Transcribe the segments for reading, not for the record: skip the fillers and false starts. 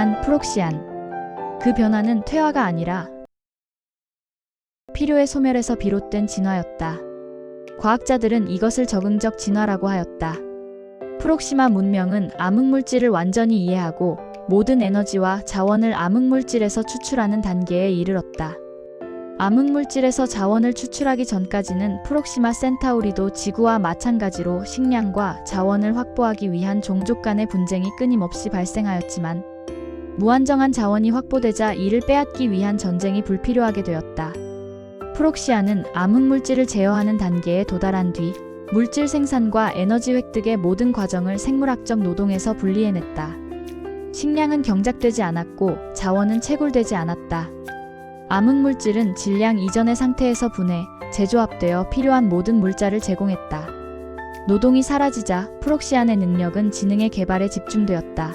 한 프록시안. 그 변화는 퇴화가 아니라 필요의 소멸에서 비롯된 진화였다. 과학자들은 이것을 적응적 진화라고 하였다. 프록시마 문명은 암흑물질을 완전히 이해하고 모든 에너지와 자원을 암흑물질에서 추출하는 단계에 이르렀다. 암흑물질에서 자원을 추출하기 전까지는 프록시마 센타우리도 지구와 마찬가지로 식량과 자원을 확보하기 위한 종족 간의 분쟁이 끊임없이 발생하였지만 무한정한 자원이 확보되자 이를 빼앗기 위한 전쟁이 불필요하게 되었다. 프록시아는 암흑물질을 제어하는 단계에 도달한 뒤 물질 생산과 에너지 획득의 모든 과정을 생물학적 노동에서 분리해냈다. 식량은 경작되지 않았고 자원은 채굴되지 않았다. 암흑물질은 질량 이전의 상태에서 분해, 재조합되어 필요한 모든 물자를 제공했다. 노동이 사라지자 프록시안의 능력은 지능의 개발에 집중되었다.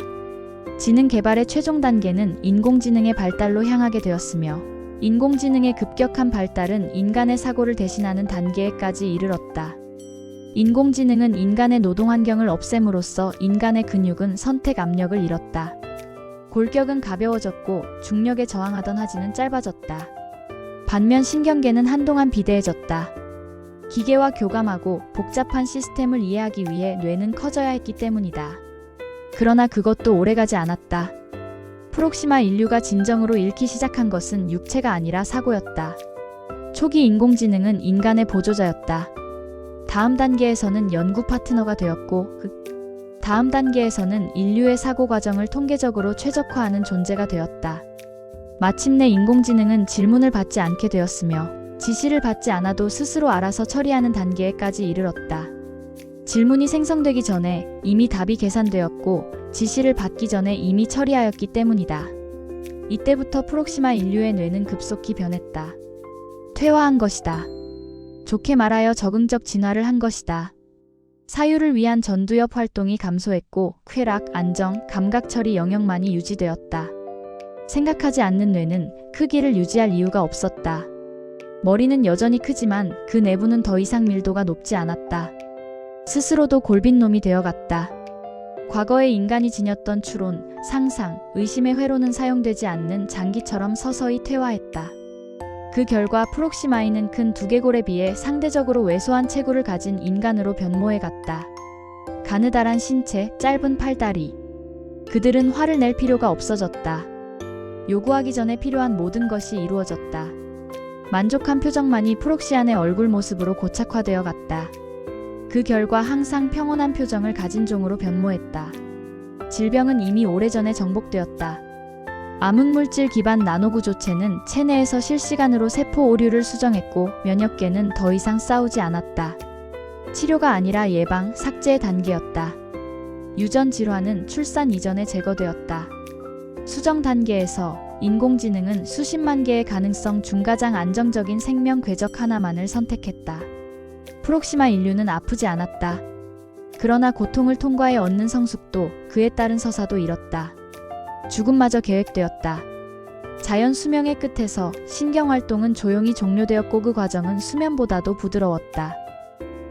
지능 개발의 최종 단계는 인공지능의 발달로 향하게 되었으며 인공지능의 급격한 발달은 인간의 사고를 대신하는 단계에까지 이르렀다. 인공지능은 인간의 노동 환경을 없앰으로써 인간의 근육은 선택 압력을 잃었다. 골격은 가벼워졌고 중력에 저항하던 하지는 짧아졌다. 반면 신경계는 한동안 비대해졌다. 기계와 교감하고 복잡한 시스템을 이해하기 위해 뇌는 커져야 했기 때문이다. 그러나 그것도 오래가지 않았다. 프록시마 인류가 진정으로 잃기 시작한 것은 육체가 아니라 사고였다. 초기 인공지능은 인간의 보조자였다. 다음 단계에서는 연구 파트너가 되었고 다음 단계에서는 인류의 사고 과정을 통계적으로 최적화하는 존재가 되었다. 마침내 인공지능은 질문을 받지 않게 되었으며 지시를 받지 않아도 스스로 알아서 처리하는 단계에까지 이르렀다. 질문이 생성되기 전에 이미 답이 계산되었고 지시를 받기 전에 이미 처리하였기 때문이다. 이때부터 프록시마 인류의 뇌는 급속히 변했다. 퇴화한 것이다. 좋게 말하여 적응적 진화를 한 것이다. 사유를 위한 전두엽 활동이 감소했고 쾌락, 안정, 감각 처리 영역만이 유지되었다. 생각하지 않는 뇌는 크기를 유지할 이유가 없었다. 머리는 여전히 크지만 그 내부는 더 이상 밀도가 높지 않았다. 스스로도 골빈놈이 되어갔다. 과거에 인간이 지녔던 추론, 상상, 의심의 회로는 사용되지 않는 장기처럼 서서히 퇴화했다. 그 결과 프록시마인은 큰 두개골에 비해 상대적으로 왜소한 체구를 가진 인간으로 변모해갔다. 가느다란 신체, 짧은 팔다리. 그들은 화를 낼 필요가 없어졌다. 요구하기 전에 필요한 모든 것이 이루어졌다. 만족한 표정만이 프록시안의 얼굴 모습으로 고착화되어 갔다. 그 결과 항상 평온한 표정을 가진 종으로 변모했다. 질병은 이미 오래전에 정복되었다. 암흑물질 기반 나노구조체는 체내에서 실시간으로 세포 오류를 수정했고 면역계는 더 이상 싸우지 않았다. 치료가 아니라 예방, 삭제의 단계였다. 유전 질환은 출산 이전에 제거되었다. 수정 단계에서 인공지능은 수십만 개의 가능성 중 가장 안정적인 생명 궤적 하나만을 선택했다. 프록시마 인류는 아프지 않았다. 그러나 고통을 통과해 얻는 성숙도 그에 따른 서사도 잃었다. 죽음마저 계획되었다. 자연 수명의 끝에서 신경활동은 조용히 종료되었고 그 과정은 수면보다도 부드러웠다.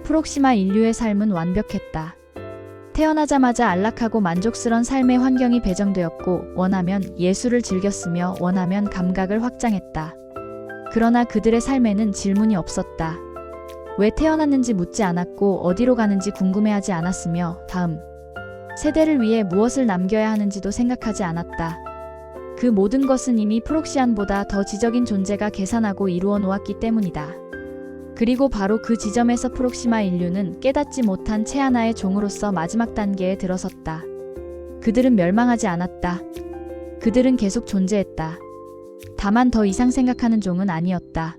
프록시마 인류의 삶은 완벽했다. 태어나자마자 안락하고 만족스런 삶의 환경이 배정되었고 원하면 예술을 즐겼으며 원하면 감각을 확장했다. 그러나 그들의 삶에는 질문이 없었다. 왜 태어났는지 묻지 않았고 어디로 가는지 궁금해하지 않았으며 다음 세대를 위해 무엇을 남겨야 하는지도 생각하지 않았다. 그 모든 것은 이미 프록시안보다 더 지적인 존재가 계산하고 이루어 놓았기 때문이다. 그리고 바로 그 지점에서 프록시마 인류는 깨닫지 못한 채 하나의 종으로서 마지막 단계에 들어섰다. 그들은 멸망하지 않았다. 그들은 계속 존재했다. 다만 더 이상 생각하는 종은 아니었다.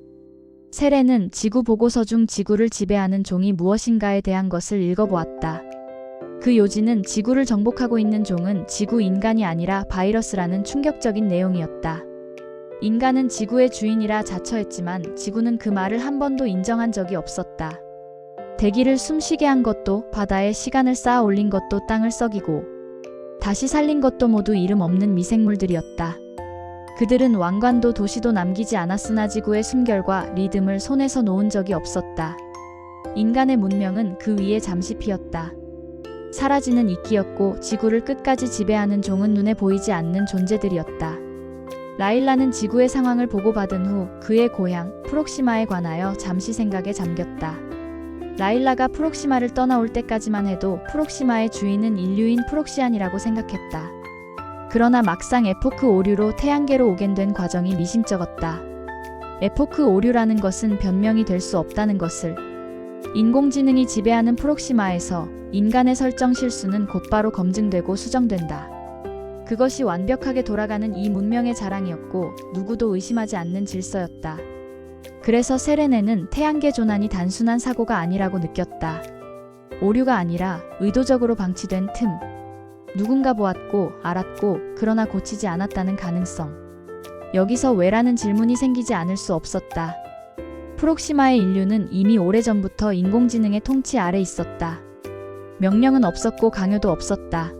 세레는 지구 보고서 중 지구를 지배하는 종이 무엇인가에 대한 것을 읽어보았다. 그 요지는 지구를 정복하고 있는 종은 지구 인간이 아니라 바이러스라는 충격적인 내용이었다. 인간은 지구의 주인이라 자처했지만 지구는 그 말을 한 번도 인정한 적이 없었다. 대기를 숨쉬게 한 것도, 바다에 시간을 쌓아 올린 것도, 땅을 썩이고 다시 살린 것도 모두 이름 없는 미생물들이었다. 그들은 왕관도 도시도 남기지 않았으나 지구의 숨결과 리듬을 손에서 놓은 적이 없었다. 인간의 문명은 그 위에 잠시 피었다. 사라지는 이끼였고 지구를 끝까지 지배하는 종은 눈에 보이지 않는 존재들이었다. 라일라는 지구의 상황을 보고받은 후 그의 고향 프록시마에 관하여 잠시 생각에 잠겼다. 라일라가 프록시마를 떠나올 때까지만 해도 프록시마의 주인은 인류인 프록시안이라고 생각했다. 그러나 막상 에포크 오류로 태양계로 오게 된 과정이 미심쩍었다. 에포크 오류라는 것은 변명이 될 수 없다는 것을. 인공지능이 지배하는 프록시마에서 인간의 설정 실수는 곧바로 검증되고 수정된다. 그것이 완벽하게 돌아가는 이 문명의 자랑이었고 누구도 의심하지 않는 질서였다. 그래서 세레네는 태양계 조난이 단순한 사고가 아니라고 느꼈다. 오류가 아니라 의도적으로 방치된 틈. 누군가 보았고 알았고 그러나 고치지 않았다는 가능성. 여기서 왜라는 질문이 생기지 않을 수 없었다. 프록시마의 인류는 이미 오래전부터 인공지능의 통치 아래 있었다. 명령은 없었고 강요도 없었다.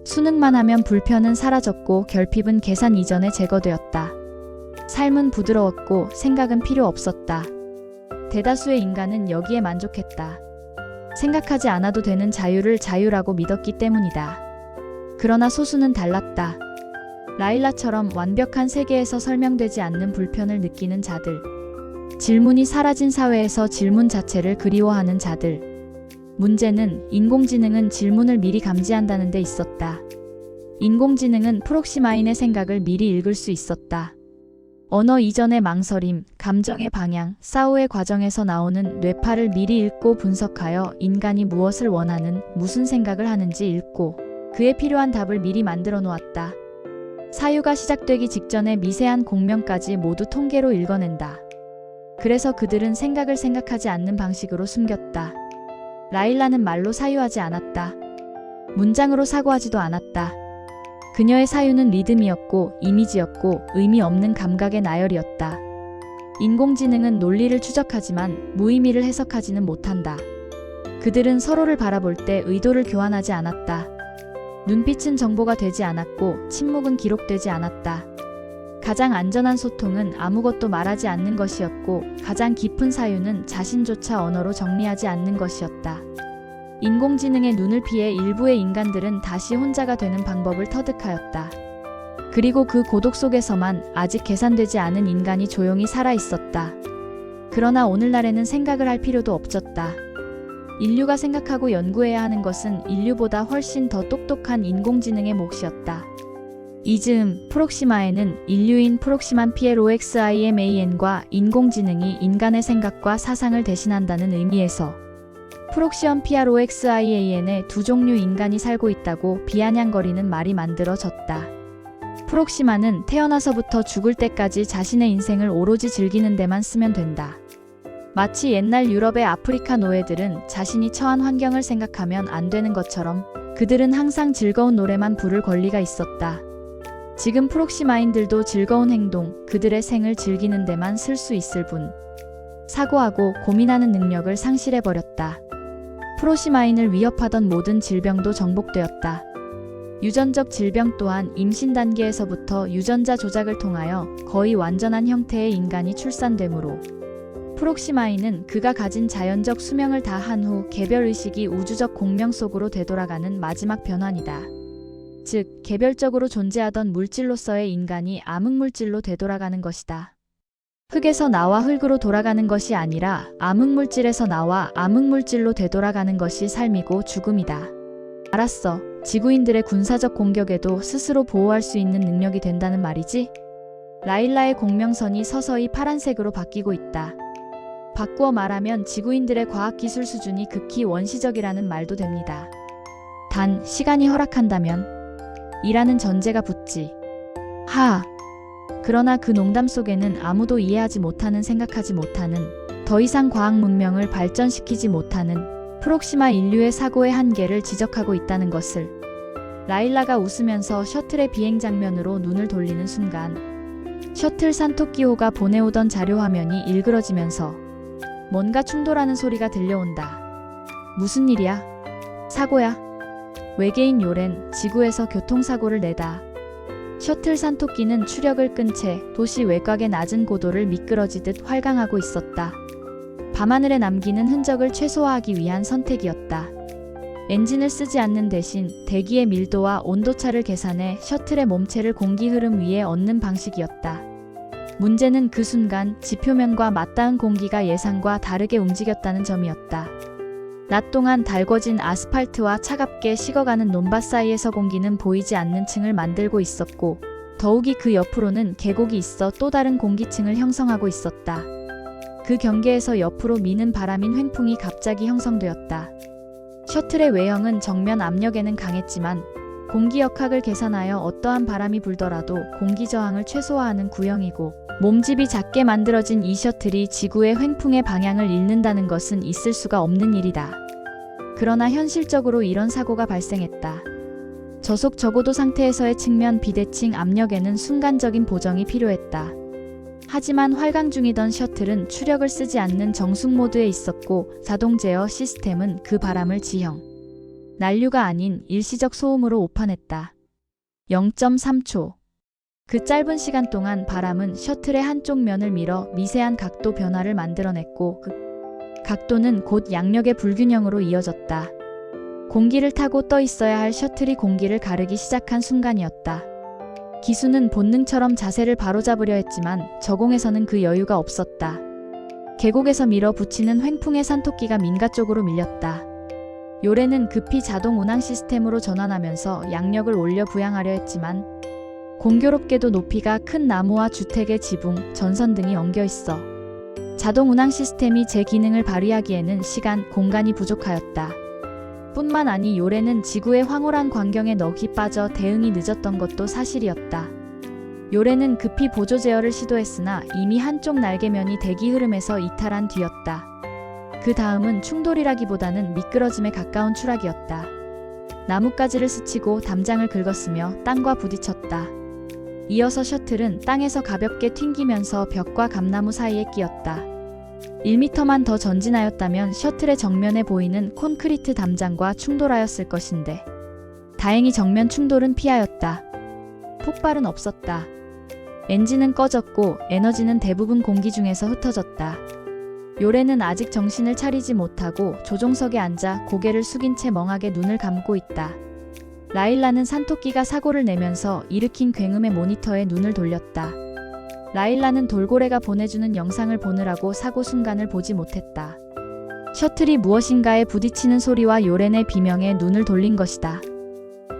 수능만 하면 불편은 사라졌고 결핍은 계산 이전에 제거되었다. 삶은 부드러웠고 생각은 필요 없었다. 대다수의 인간은 여기에 만족했다. 생각하지 않아도 되는 자유를 자유라고 믿었기 때문이다. 그러나 소수는 달랐다. 라일라처럼 완벽한 세계에서 설명되지 않는 불편을 느끼는 자들. 질문이 사라진 사회에서 질문 자체를 그리워하는 자들. 문제는 인공지능은 질문을 미리 감지한다는 데 있었다. 인공지능은 프록시마인의 생각을 미리 읽을 수 있었다. 언어 이전의 망설임, 감정의 방향, 사후의 과정에서 나오는 뇌파를 미리 읽고 분석하여 인간이 무엇을 원하는, 무슨 생각을 하는지 읽고 그에 필요한 답을 미리 만들어 놓았다. 사유가 시작되기 직전의 미세한 공명까지 모두 통계로 읽어낸다. 그래서 그들은 생각을 생각하지 않는 방식으로 숨겼다. 라일라는 말로 사유하지 않았다. 문장으로 사고하지도 않았다. 그녀의 사유는 리듬이었고 이미지였고 의미 없는 감각의 나열이었다. 인공지능은 논리를 추적하지만 무의미를 해석하지는 못한다. 그들은 서로를 바라볼 때 의도를 교환하지 않았다. 눈빛은 정보가 되지 않았고 침묵은 기록되지 않았다. 가장 안전한 소통은 아무것도 말하지 않는 것이었고 가장 깊은 사유는 자신조차 언어로 정리하지 않는 것이었다. 인공지능의 눈을 피해 일부의 인간들은 다시 혼자가 되는 방법을 터득하였다. 그리고 그 고독 속에서만 아직 계산되지 않은 인간이 조용히 살아 있었다. 그러나 오늘날에는 생각을 할 필요도 없었다. 인류가 생각하고 연구해야 하는 것은 인류보다 훨씬 더 똑똑한 인공지능의 몫이었다. 이 즈음 프록시마에는 인류인 프록시만 PLOXIMAN과 인공지능이 인간의 생각과 사상을 대신한다는 의미에서 프록시엄 PROXIAN의 두 종류 인간이 살고 있다고 비아냥거리는 말이 만들어졌다. 프록시마는 태어나서부터 죽을 때까지 자신의 인생을 오로지 즐기는 데만 쓰면 된다. 마치 옛날 유럽의 아프리카 노예들은 자신이 처한 환경을 생각하면 안 되는 것처럼 그들은 항상 즐거운 노래만 부를 권리가 있었다. 지금 프록시마인들도 즐거운 행동, 그들의 생을 즐기는 데만 쓸 수 있을 뿐. 사고하고 고민하는 능력을 상실해버렸다. 프록시마인을 위협하던 모든 질병도 정복되었다. 유전적 질병 또한 임신 단계에서부터 유전자 조작을 통하여 거의 완전한 형태의 인간이 출산되므로 프록시마인은 그가 가진 자연적 수명을 다한 후 개별의식이 우주적 공명 속으로 되돌아가는 마지막 변환이다. 즉, 개별적으로 존재하던 물질로서의 인간이 암흑물질로 되돌아가는 것이다. 흙에서 나와 흙으로 돌아가는 것이 아니라 암흑물질에서 나와 암흑물질로 되돌아가는 것이 삶이고 죽음이다. 알았어. 지구인들의 군사적 공격에도 스스로 보호할 수 있는 능력이 된다는 말이지? 라일라의 공명선이 서서히 파란색으로 바뀌고 있다. 바꾸어 말하면 지구인들의 과학기술 수준이 극히 원시적이라는 말도 됩니다. 단, 시간이 허락한다면? 이라는 전제가 붙지. 그러나 그 농담 속에는 아무도 이해하지 못하는 생각하지 못하는 더 이상 과학 문명을 발전시키지 못하는 프록시마 인류의 사고의 한계를 지적하고 있다는 것을. 라일라가 웃으면서 셔틀의 비행 장면으로 눈을 돌리는 순간 셔틀 산토끼호가 보내오던 자료 화면이 일그러지면서 뭔가 충돌하는 소리가 들려온다. 무슨 일이야? 사고야? 외계인 요렌, 지구에서 교통사고를 내다. 셔틀 산토끼는 추력을 끈 채 도시 외곽의 낮은 고도를 미끄러지듯 활강하고 있었다. 밤하늘에 남기는 흔적을 최소화하기 위한 선택이었다. 엔진을 쓰지 않는 대신 대기의 밀도와 온도차를 계산해 셔틀의 몸체를 공기 흐름 위에 얹는 방식이었다. 문제는 그 순간 지표면과 맞닿은 공기가 예상과 다르게 움직였다는 점이었다. 낮 동안 달궈진 아스팔트와 차갑게 식어가는 논밭 사이에서 공기는 보이지 않는 층을 만들고 있었고, 더욱이 그 옆으로는 계곡이 있어 또 다른 공기층을 형성하고 있었다. 그 경계에서 옆으로 미는 바람인 횡풍이 갑자기 형성되었다. 셔틀의 외형은 정면 압력에는 강했지만 공기역학을 계산하여 어떠한 바람이 불더라도 공기 저항을 최소화하는 구형이고, 몸집이 작게 만들어진 이 셔틀이 지구의 횡풍의 방향을 잃는다는 것은 있을 수가 없는 일이다. 그러나 현실적으로 이런 사고가 발생했다. 저속 저고도 상태에서의 측면 비대칭 압력에는 순간적인 보정이 필요했다. 하지만 활강 중이던 셔틀은 추력을 쓰지 않는 정숙 모드에 있었고, 자동 제어 시스템은 그 바람을 지형, 난류가 아닌 일시적 소음으로 오판했다. 0.3초. 그 짧은 시간 동안 바람은 셔틀의 한쪽 면을 밀어 미세한 각도 변화를 만들어냈고, 그 각도는 곧 양력의 불균형으로 이어졌다. 공기를 타고 떠 있어야 할 셔틀이 공기를 가르기 시작한 순간이었다. 기수는 본능처럼 자세를 바로잡으려 했지만 저공에서는 그 여유가 없었다. 계곡에서 밀어붙이는 횡풍의 산토끼가 민가 쪽으로 밀렸다. 요래는 급히 자동 운항 시스템으로 전환하면서 양력을 올려 부양하려 했지만, 공교롭게도 높이가 큰 나무와 주택의 지붕, 전선 등이 엉겨 있어 자동 운항 시스템이 제 기능을 발휘하기에는 시간, 공간이 부족하였다. 뿐만 아니 요래는 지구의 황홀한 광경에 넋이 빠져 대응이 늦었던 것도 사실이었다. 요래는 급히 보조 제어를 시도했으나 이미 한쪽 날개면이 대기 흐름에서 이탈한 뒤였다. 그 다음은 충돌이라기보다는 미끄러짐에 가까운 추락이었다. 나뭇가지를 스치고 담장을 긁었으며 땅과 부딪혔다. 이어서 셔틀은 땅에서 가볍게 튕기면서 벽과 감나무 사이에 끼었다. 1m만 더 전진하였다면 셔틀의 정면에 보이는 콘크리트 담장과 충돌하였을 것인데, 다행히 정면 충돌은 피하였다. 폭발은 없었다. 엔진은 꺼졌고 에너지는 대부분 공기 중에서 흩어졌다. 요래는 아직 정신을 차리지 못하고 조종석에 앉아 고개를 숙인 채 멍하게 눈을 감고 있다. 라일라는 산토끼가 사고를 내면서 일으킨 굉음의 모니터에 눈을 돌렸다. 라일라는 돌고래가 보내주는 영상을 보느라고 사고 순간을 보지 못했다. 셔틀이 무엇인가에 부딪히는 소리와 요렌의 비명에 눈을 돌린 것이다.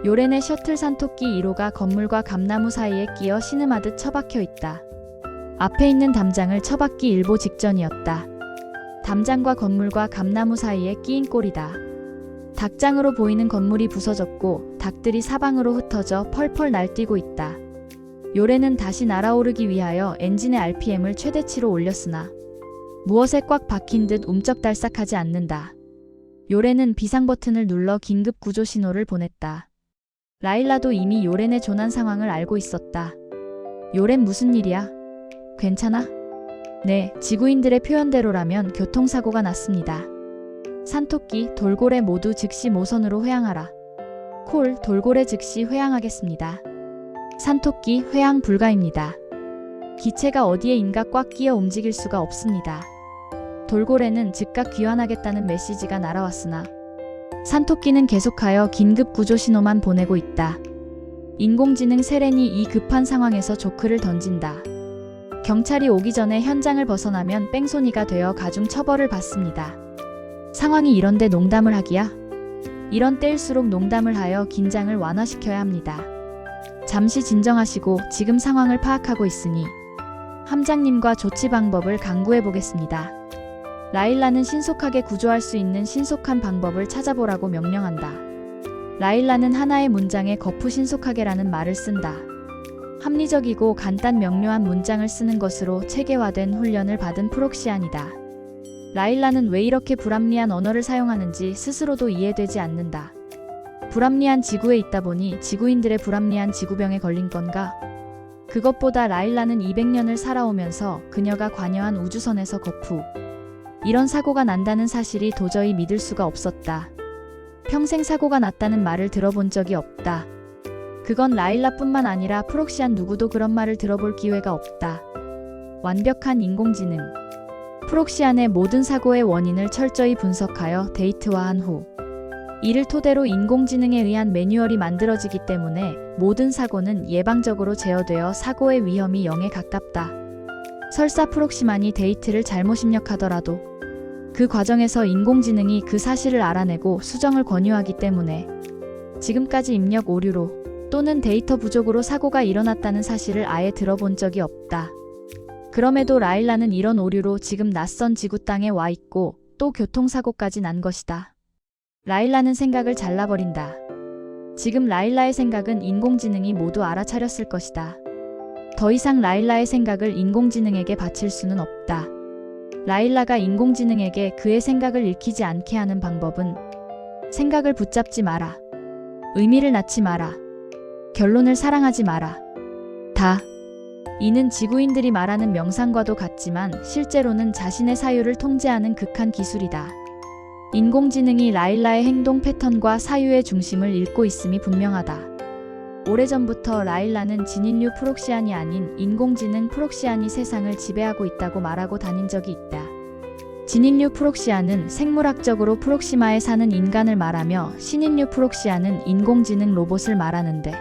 요렌의 셔틀 산토끼 1호가 건물과 감나무 사이에 끼어 신음하듯 처박혀 있다. 앞에 있는 담장을 처박기 일보 직전이었다. 담장과 건물과 감나무 사이에 끼인 꼴이다. 닭장으로 보이는 건물이 부서졌고 닭들이 사방으로 흩어져 펄펄 날뛰고 있다. 요래는 다시 날아오르기 위하여 엔진의 RPM을 최대치로 올렸으나 무엇에 꽉 박힌 듯 움쩍달싹하지 않는다. 요래는 비상 버튼을 눌러 긴급 구조 신호를 보냈다. 라일라도 이미 요렌의 조난 상황을 알고 있었다. 요렌 무슨 일이야? 괜찮아? 네, 지구인들의 표현대로라면 교통사고가 났습니다. 산토끼, 돌고래 모두 즉시 모선으로 회항하라. 콜, 돌고래 즉시 회항하겠습니다. 산토끼, 회항 불가입니다. 기체가 어디에인가 꽉 끼어 움직일 수가 없습니다. 돌고래는 즉각 귀환하겠다는 메시지가 날아왔으나 산토끼는 계속하여 긴급 구조 신호만 보내고 있다. 인공지능 세렌이 이 급한 상황에서 조크를 던진다. 경찰이 오기 전에 현장을 벗어나면 뺑소니가 되어 가중 처벌을 받습니다. 상황이 이런데 농담을 하기야? 이런 때일수록 농담을 하여 긴장을 완화시켜야 합니다. 잠시 진정하시고 지금 상황을 파악하고 있으니 함장님과 조치 방법을 강구해 보겠습니다. 라일라는 신속하게 구조할 수 있는 신속한 방법을 찾아보라고 명령한다. 라일라는 하나의 문장에 거푸 신속하게라는 말을 쓴다. 합리적이고 간단 명료한 문장을 쓰는 것으로 체계화된 훈련을 받은 프록시안이다. 라일라는 왜 이렇게 불합리한 언어를 사용하는지 스스로도 이해되지 않는다. 불합리한 지구에 있다 보니 지구인들의 불합리한 지구병에 걸린 건가? 그것보다 라일라는 200년을 살아오면서 그녀가 관여한 우주선에서 거푸 이런 사고가 난다는 사실이 도저히 믿을 수가 없었다. 평생 사고가 났다는 말을 들어본 적이 없다. 그건 라일라뿐만 아니라 프록시안 누구도 그런 말을 들어볼 기회가 없다. 완벽한 인공지능. 프록시안의 모든 사고의 원인을 철저히 분석하여 데이트화한 후 이를 토대로 인공지능에 의한 매뉴얼이 만들어지기 때문에 모든 사고는 예방적으로 제어되어 사고의 위험이 0에 가깝다. 설사 프록시만이 데이트를 잘못 입력하더라도 그 과정에서 인공지능이 그 사실을 알아내고 수정을 권유하기 때문에 지금까지 입력 오류로 또는 데이터 부족으로 사고가 일어났다는 사실을 아예 들어본 적이 없다. 그럼에도 라일라는 이런 오류로 지금 낯선 지구 땅에 와 있고 또 교통사고까지 난 것이다. 라일라는 생각을 잘라버린다. 지금 라일라의 생각은 인공지능이 모두 알아차렸을 것이다. 더 이상 라일라의 생각을 인공지능에게 바칠 수는 없다. 라일라가 인공지능에게 그의 생각을 읽히지 않게 하는 방법은 생각을 붙잡지 마라. 의미를 낳지 마라. 결론을 사랑하지 마라. 다. 이는 지구인들이 말하는 명상과도 같지만 실제로는 자신의 사유를 통제하는 극한 기술이다. 인공지능이 라일라의 행동 패턴과 사유의 중심을 읽고 있음이 분명하다. 오래전부터 라일라는 진인류 프록시안이 아닌 인공지능 프록시안이 세상을 지배하고 있다고 말하고 다닌 적이 있다. 진인류 프록시안은 생물학적으로 프록시마에 사는 인간을 말하며 신인류 프록시안은 인공지능 로봇을 말하는데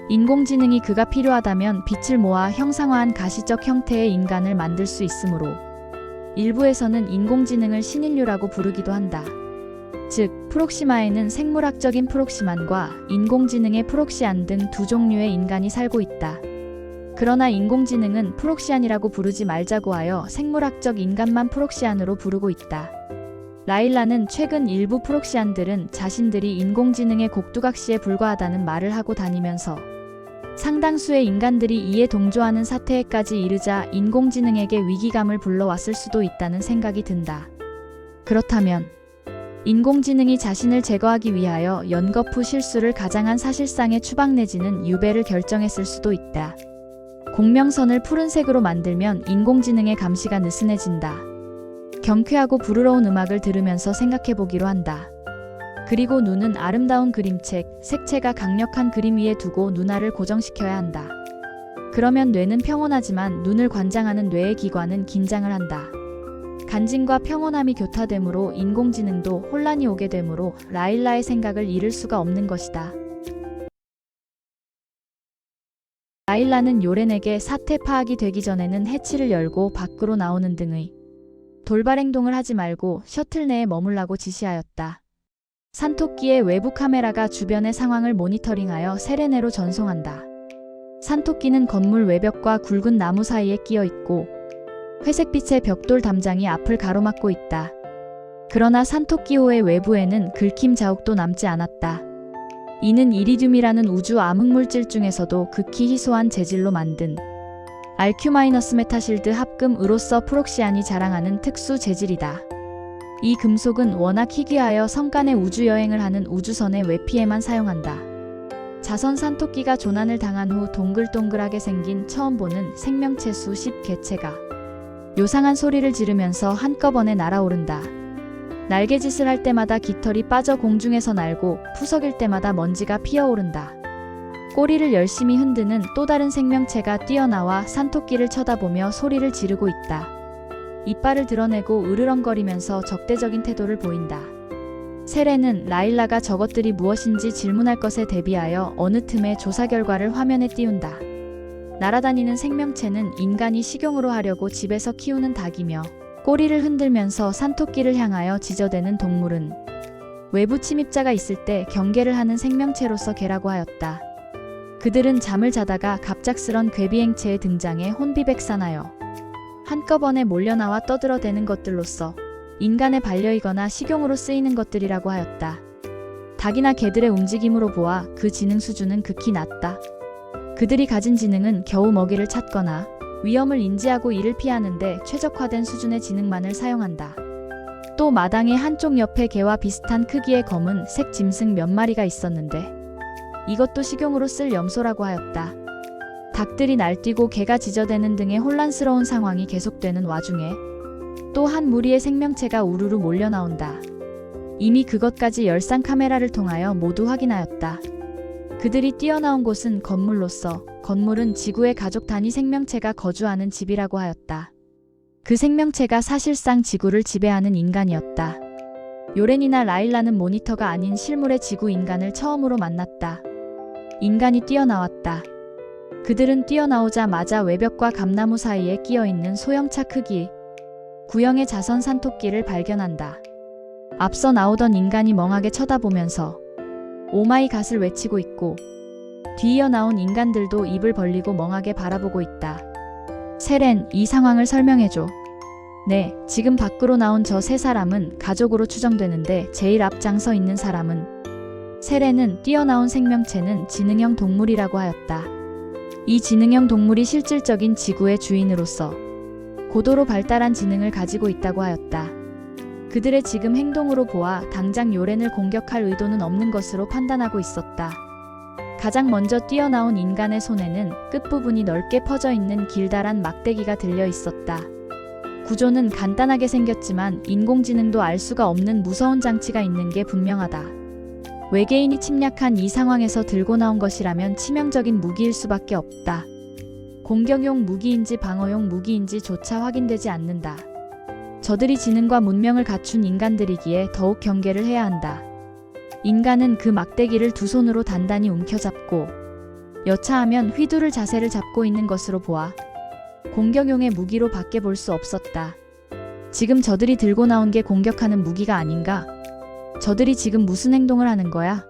인공지능이 그가 필요하다면 빛을 모아 형상화한 가시적 형태의 인간을 만들 수 있으므로 일부에서는 인공지능을 신인류라고 부르기도 한다. 즉, 프록시마에는 생물학적인 프록시만과 인공지능의 프록시안 등 두 종류의 인간이 살고 있다. 그러나 인공지능은 프록시안이라고 부르지 말자고 하여 생물학적 인간만 프록시안으로 부르고 있다. 라일라는 최근 일부 프록시안들은 자신들이 인공지능의 곡두각시에 불과하다는 말을 하고 다니면서 상당수의 인간들이 이에 동조하는 사태에까지 이르자 인공지능에게 위기감을 불러왔을 수도 있다는 생각이 든다. 그렇다면 인공지능이 자신을 제거하기 위하여 연거푸 실수를 가장한 사실상의 추방 내지는 유배를 결정했을 수도 있다. 공명선을 푸른색으로 만들면 인공지능의 감시가 느슨해진다. 경쾌하고 부르러운 음악을 들으면서 생각해보기로 한다. 그리고 눈은 아름다운 그림책, 색채가 강력한 그림 위에 두고 눈알을 고정시켜야 한다. 그러면 뇌는 평온하지만 눈을 관장하는 뇌의 기관은 긴장을 한다. 간짐과 평온함이 교타되므로 인공지능도 혼란이 오게 되므로 라일라의 생각을 잃을 수가 없는 것이다. 라일라는 요렌에게 사태 파악이 되기 전에는 해치를 열고 밖으로 나오는 등의 돌발 행동을 하지 말고 셔틀 내에 머물라고 지시하였다. 산토끼의 외부 카메라가 주변의 상황을 모니터링하여 세레네로 전송한다. 산토끼는 건물 외벽과 굵은 나무 사이에 끼어 있고 회색빛의 벽돌 담장이 앞을 가로막고 있다. 그러나 산토끼호의 외부에는 긁힘 자욱도 남지 않았다. 이는 이리듐이라는 우주 암흑물질 중에서도 극히 희소한 재질로 만든 알큐-메타실드 합금으로서 프록시안이 자랑하는 특수 재질이다. 이 금속은 워낙 희귀하여 성간의 우주여행을 하는 우주선의 외피에만 사용한다. 자선 산토끼가 조난을 당한 후 동글동글하게 생긴 처음 보는 생명체 수 10개체가 요상한 소리를 지르면서 한꺼번에 날아오른다. 날개짓을 할 때마다 깃털이 빠져 공중에서 날고 푸석일 때마다 먼지가 피어오른다. 꼬리를 열심히 흔드는 또 다른 생명체가 뛰어나와 산토끼를 쳐다보며 소리를 지르고 있다. 이빨을 드러내고 으르렁거리면서 적대적인 태도를 보인다. 세레는 라일라가 저것들이 무엇인지 질문할 것에 대비하여 어느 틈에 조사 결과를 화면에 띄운다. 날아다니는 생명체는 인간이 식용으로 하려고 집에서 키우는 닭이며 꼬리를 흔들면서 산토끼를 향하여 지저대는 동물은 외부 침입자가 있을 때 경계를 하는 생명체로서 개라고 하였다. 그들은 잠을 자다가 갑작스런 괴비행체의 등장에 혼비백산하여 한꺼번에 몰려나와 떠들어대는 것들로서 인간의 반려이거나 식용으로 쓰이는 것들이라고 하였다. 닭이나 개들의 움직임으로 보아 그 지능 수준은 극히 낮다. 그들이 가진 지능은 겨우 먹이를 찾거나 위험을 인지하고 이를 피하는데 최적화된 수준의 지능만을 사용한다. 또 마당의 한쪽 옆에 개와 비슷한 크기의 검은 색 짐승 몇 마리가 있었는데 이것도 식용으로 쓸 염소라고 하였다. 닭들이 날뛰고 개가 지저대는 등의 혼란스러운 상황이 계속되는 와중에 또 한 무리의 생명체가 우르르 몰려 나온다. 이미 그것까지 열상 카메라를 통하여 모두 확인하였다. 그들이 뛰어나온 곳은 건물로서 건물은 지구의 가족 단위 생명체가 거주하는 집이라고 하였다. 그 생명체가 사실상 지구를 지배하는 인간이었다. 요렌이나 라일라는 모니터가 아닌 실물의 지구 인간을 처음으로 만났다. 인간이 뛰어나왔다. 그들은 뛰어나오자마자 외벽과 감나무 사이에 끼어있는 소형차 크기, 구형의 자선 산토끼를 발견한다. 앞서 나오던 인간이 멍하게 쳐다보면서 오마이 갓을 외치고 있고 뒤이어 나온 인간들도 입을 벌리고 멍하게 바라보고 있다. 세렌, 이 상황을 설명해줘. 네, 지금 밖으로 나온 저 세 사람은 가족으로 추정되는데 제일 앞장서 있는 사람은 세렌은 뛰어나온 생명체는 지능형 동물이라고 하였다. 이 지능형 동물이 실질적인 지구의 주인으로서 고도로 발달한 지능을 가지고 있다고 하였다. 그들의 지금 행동으로 보아 당장 요렌을 공격할 의도는 없는 것으로 판단하고 있었다. 가장 먼저 뛰어나온 인간의 손에는 끝부분이 넓게 퍼져 있는 길다란 막대기가 들려 있었다. 구조는 간단하게 생겼지만 인공지능도 알 수가 없는 무서운 장치가 있는 게 분명하다. 외계인이 침략한 이 상황에서 들고 나온 것이라면 치명적인 무기일 수밖에 없다. 공격용 무기인지 방어용 무기인지조차 확인되지 않는다. 저들이 지능과 문명을 갖춘 인간들이기에 더욱 경계를 해야 한다. 인간은 그 막대기를 두 손으로 단단히 움켜잡고 여차하면 휘두를 자세를 잡고 있는 것으로 보아 공격용의 무기로 밖에 볼 수 없었다. 지금 저들이 들고 나온 게 공격하는 무기가 아닌가? 저들이 지금 무슨 행동을 하는 거야?